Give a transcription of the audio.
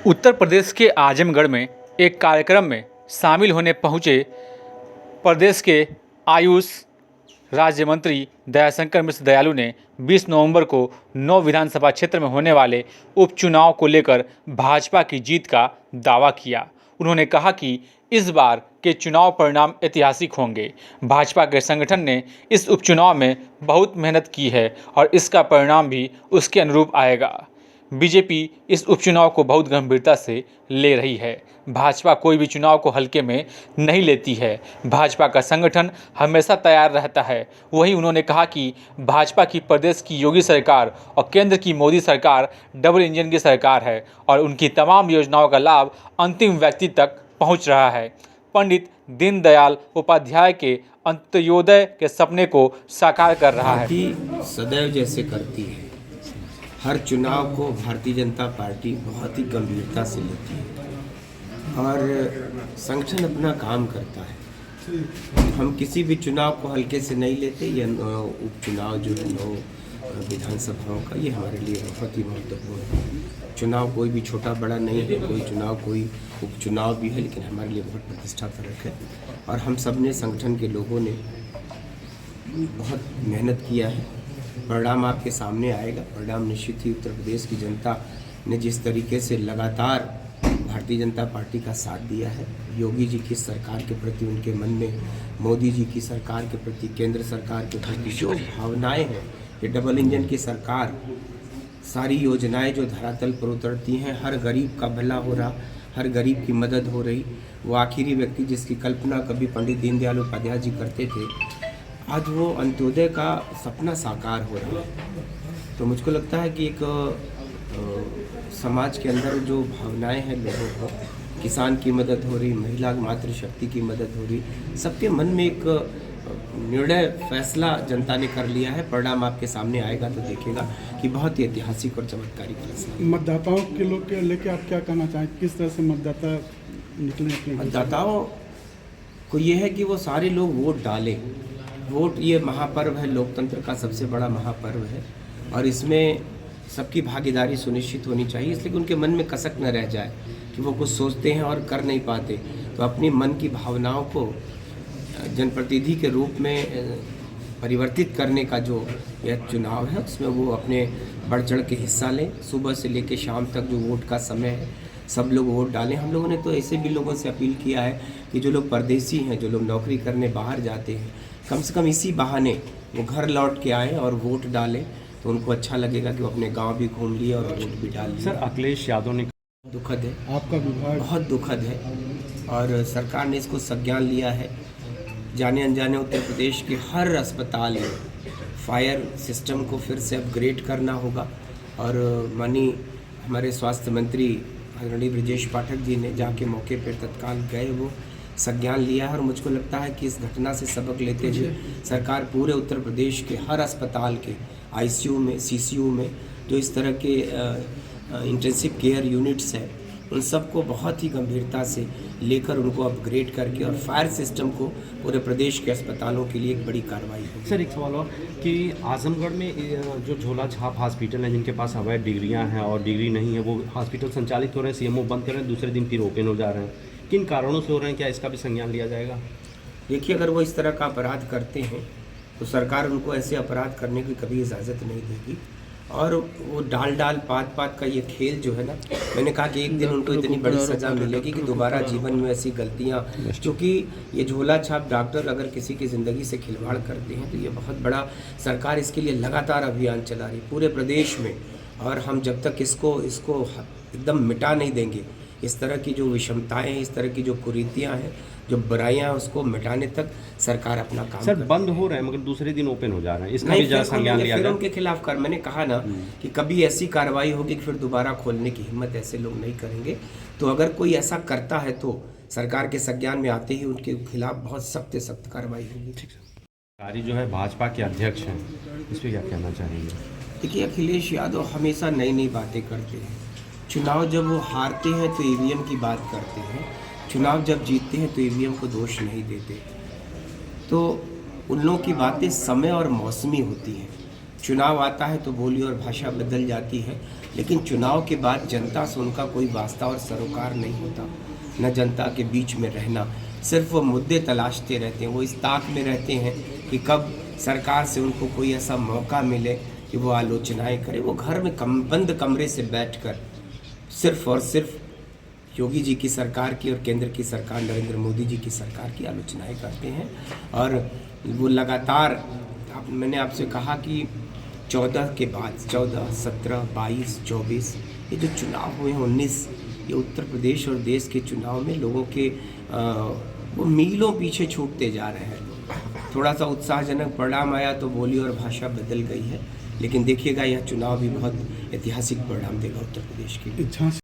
उत्तर प्रदेश के आजमगढ़ में एक कार्यक्रम में शामिल होने पहुंचे प्रदेश के आयुष राज्य मंत्री दयाशंकर मिश्र दयालु ने 20 नवंबर को 9 विधानसभा क्षेत्र में होने वाले उपचुनाव को लेकर भाजपा की जीत का दावा किया। उन्होंने कहा कि इस बार के चुनाव परिणाम ऐतिहासिक होंगे। भाजपा के संगठन ने इस उपचुनाव में बहुत मेहनत की है और इसका परिणाम भी उसके अनुरूप आएगा। बीजेपी इस उपचुनाव को बहुत गंभीरता से ले रही है। भाजपा कोई भी चुनाव को हल्के में नहीं लेती है। भाजपा का संगठन हमेशा तैयार रहता है। वहीं उन्होंने कहा कि भाजपा की प्रदेश की योगी सरकार और केंद्र की मोदी सरकार डबल इंजन की सरकार है और उनकी तमाम योजनाओं का लाभ अंतिम व्यक्ति तक पहुंच रहा है। पंडित दीनदयाल उपाध्याय के अंत्योदय के सपने को साकार कर रहा है। सदैव जैसे करती है, हर चुनाव को भारतीय जनता पार्टी बहुत ही गंभीरता से लेती है और संगठन अपना काम करता है। हम किसी भी चुनाव को हल्के से नहीं लेते। ये उपचुनाव जो है 9 विधानसभाओं का, ये हमारे लिए बहुत ही महत्वपूर्ण है। चुनाव कोई भी छोटा बड़ा नहीं है, कोई चुनाव कोई उपचुनाव भी है, लेकिन हमारे लिए बहुत प्रतिष्ठा फर्क है। और हम सब ने, संगठन के लोगों ने बहुत मेहनत किया है। परिणाम आपके सामने आएगा। परिणाम निश्चित ही उत्तर प्रदेश की जनता ने जिस तरीके से लगातार भारतीय जनता पार्टी का साथ दिया है, योगी जी की सरकार के प्रति उनके मन में, मोदी जी की सरकार के प्रति, केंद्र सरकार के प्रति जो भावनाएं हैं, ये डबल इंजन की सरकार, सारी योजनाएं जो धरातल पर उतरती हैं, हर गरीब का भला हो रहा, हर गरीब की मदद हो रही। वो आखिरी व्यक्ति जिसकी कल्पना कभी पंडित दीनदयाल उपाध्याय जी करते थे, आज वो अंत्योदय का सपना साकार हो रहा है। तो मुझको लगता है कि एक समाज के अंदर जो भावनाएं हैं लोगों को, किसान की मदद हो रही, महिला मातृशक्ति की मदद हो रही, सबके मन में एक निर्णय फैसला जनता ने कर लिया है। परिणाम आपके सामने आएगा तो देखेगा कि बहुत ही ऐतिहासिक और चमत्कारिक फैसला। मतदाताओं के लोग के लेके आप क्या कहना चाहें, किस तरह से मतदाता निकले? मतदाताओं को ये है कि वो सारे लोग वोट डालें। वोट ये महापर्व है, लोकतंत्र का सबसे बड़ा महापर्व है और इसमें सबकी भागीदारी सुनिश्चित होनी चाहिए। इसलिए कि उनके मन में कसक न रह जाए कि वो कुछ सोचते हैं और कर नहीं पाते। तो अपनी मन की भावनाओं को जनप्रतिनिधि के रूप में परिवर्तित करने का जो यह चुनाव है, उसमें वो अपने बढ़ चढ़ के हिस्सा लें। सुबह से लेकर शाम तक जो वोट का समय है, सब लोग वोट डालें। हम लोगों ने तो ऐसे भी लोगों से अपील किया है कि जो लोग परदेसी हैं, जो लोग नौकरी करने बाहर जाते हैं, कम से कम इसी बहाने वो घर लौट के आएँ और वोट डालें, तो उनको अच्छा लगेगा कि वो अपने गांव भी घूम लिए और वोट भी डाल लिए। सर, अखिलेश यादव ने दुखद है, आपका विभाग बहुत दुखद है और सरकार ने इसको संज्ञान लिया है। जाने अनजाने उत्तर प्रदेश के हर अस्पताल में फायर सिस्टम को फिर से अपग्रेड करना होगा और माननीय हमारे स्वास्थ्य मंत्री आदरणीय ब्रजेश पाठक जी ने जाके मौके पर तत्काल गए, वो संज्ञान लिया है। और मुझको लगता है कि इस घटना से सबक लेते हुए सरकार पूरे उत्तर प्रदेश के हर अस्पताल के आईसीयू में, सीसीयू में जो इस तरह के इंटेंसिव केयर यूनिट्स हैं, उन सबको बहुत ही गंभीरता से लेकर उनको अपग्रेड करके और फायर सिस्टम को पूरे प्रदेश के अस्पतालों के लिए एक बड़ी कार्रवाई होगी। सर, एक सवाल और कि आजमगढ़ में जो झोला छाप हॉस्पिटल हैं, जिनके पास अवैध डिग्रियां हैं और डिग्री नहीं है, वो हॉस्पिटल संचालित हो रहे हैं, सीएमओ बंद कर रहे हैं, दूसरे दिन फिर ओपन हो जा रहे हैं। किन कारणों से हो रहे हैं? क्या इसका भी संज्ञान लिया जाएगा? देखिए, अगर वो इस तरह का अपराध करते हैं तो सरकार उनको ऐसे अपराध करने की कभी इजाज़त नहीं देगी। और वो डाल पात का ये खेल जो है ना, मैंने कहा कि एक दिन उनको इतनी बड़ी सज़ा मिलेगी कि दोबारा जीवन में ऐसी गलतियाँ, क्योंकि ये झोला छाप डॉक्टर अगर किसी की ज़िंदगी से खिलवाड़ करते हैं तो ये बहुत बड़ा, सरकार इसके लिए लगातार अभियान चला रही है पूरे प्रदेश में। और हम जब तक इसको एकदम मिटा नहीं देंगे, इस तरह की जो विषमताएं हैं, इस तरह की जो कुरीतियाँ हैं, जो बुराइयाँ हैं, उसको मिटाने तक सरकार अपना काम सर बंद हो रहे हैं मगर दूसरे दिन ओपन हो जा रहे हैं, इसका भी जरा संज्ञान लिया फिर जाए। उनके खिलाफ कर, मैंने कहा ना कि कभी ऐसी कार्रवाई होगी कि फिर दोबारा खोलने की हिम्मत ऐसे लोग नहीं करेंगे। तो अगर कोई ऐसा करता है तो सरकार के संज्ञान में आते ही उनके खिलाफ बहुत सख्त कार्रवाई होगी। सरकारी जो है भाजपा के अध्यक्ष हैं, इस पर क्या कहना चाहेंगे? देखिए, अखिलेश यादव हमेशा नई बातें करते हैं। चुनाव जब वो हारते हैं तो ईवीएम की बात करते हैं, चुनाव जब जीतते हैं तो ईवीएम को दोष नहीं देते। तो उन लोगों की बातें समय और मौसमी होती हैं। चुनाव आता है तो बोली और भाषा बदल जाती है, लेकिन चुनाव के बाद जनता से उनका कोई वास्ता और सरोकार नहीं होता। न जनता के बीच में रहना, सिर्फ वो मुद्दे तलाशते रहते हैं। वो इस ताक में रहते हैं कि कब सरकार से उनको कोई ऐसा मौका मिले कि वो आलोचनाएं करें। वो घर में बंद कमरे से बैठकर सिर्फ और सिर्फ योगी जी की सरकार की और केंद्र की सरकार नरेंद्र मोदी जी की सरकार की आलोचनाएं करते हैं। और वो लगातार मैंने आपसे कहा कि 14 के बाद 14, 17, 22, 24 ये जो चुनाव हुए हैं 19, ये उत्तर प्रदेश और देश के चुनाव में लोगों के वो मीलों पीछे छूटते जा रहे हैं। थोड़ा सा उत्साहजनक परिणाम आया तो बोली और भाषा बदल गई है, लेकिन देखिएगा यह चुनाव भी बहुत ऐतिहासिक परिणाम देगा उत्तर प्रदेश के लिए। झांसी